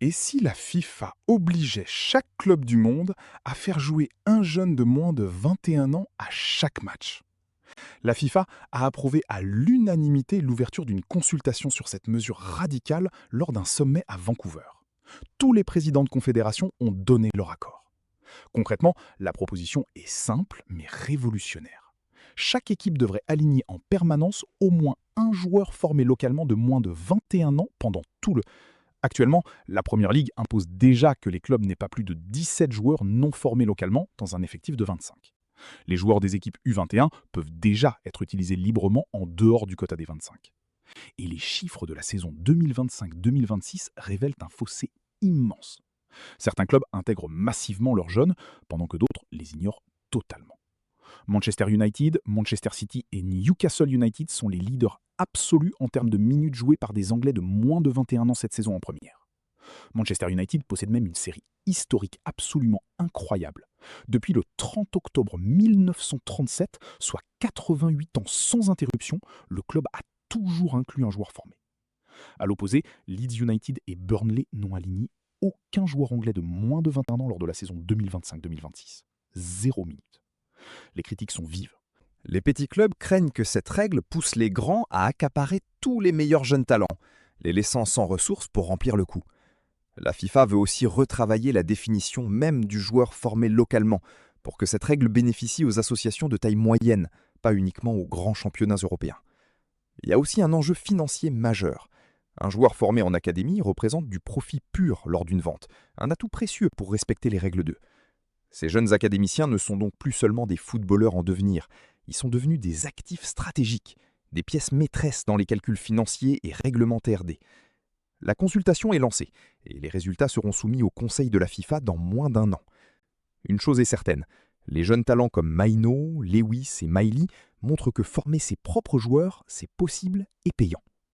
Et si la FIFA obligeait chaque club du monde à faire jouer un jeune de moins de 21 ans à chaque match? La FIFA a approuvé à l'unanimité l'ouverture d'une consultation sur cette mesure radicale lors d'un sommet à Vancouver. Tous les présidents de confédération ont donné leur accord. Concrètement, la proposition est simple mais révolutionnaire. Chaque équipe devrait aligner en permanence au moins un joueur formé localement de moins de 21 ans pendant tout le... Actuellement, la Première Ligue impose déjà que les clubs n'aient pas plus de 17 joueurs non formés localement dans un effectif de 25. Les joueurs des équipes U21 peuvent déjà être utilisés librement en dehors du quota des 25. Et les chiffres de la saison 2025-2026 révèlent un fossé immense. Certains clubs intègrent massivement leurs jeunes, pendant que d'autres les ignorent totalement. Manchester United, Manchester City et Newcastle United sont les leaders absolus en termes de minutes jouées par des Anglais de moins de 21 ans cette saison en première. Manchester United possède même une série historique absolument incroyable. Depuis le 30 octobre 1937, soit 88 ans sans interruption, le club a toujours inclus un joueur formé. À l'opposé, Leeds United et Burnley n'ont aligné aucun joueur anglais de moins de 21 ans lors de la saison 2025-2026. 0 minute. Les critiques sont vives. Les petits clubs craignent que cette règle pousse les grands à accaparer tous les meilleurs jeunes talents, les laissant sans ressources pour remplir le coup. La FIFA veut aussi retravailler la définition même du joueur formé localement, pour que cette règle bénéficie aux associations de taille moyenne, pas uniquement aux grands championnats européens. Il y a aussi un enjeu financier majeur. Un joueur formé en académie représente du profit pur lors d'une vente, un atout précieux pour respecter les règles d'eux. Ces jeunes académiciens ne sont donc plus seulement des footballeurs en devenir, ils sont devenus des actifs stratégiques, des pièces maîtresses dans les calculs financiers et réglementaires des. La consultation est lancée, et les résultats seront soumis au Conseil de la FIFA dans moins d'un an. Une chose est certaine, les jeunes talents comme Maino, Lewis et Miley montrent que former ses propres joueurs, c'est possible et payant.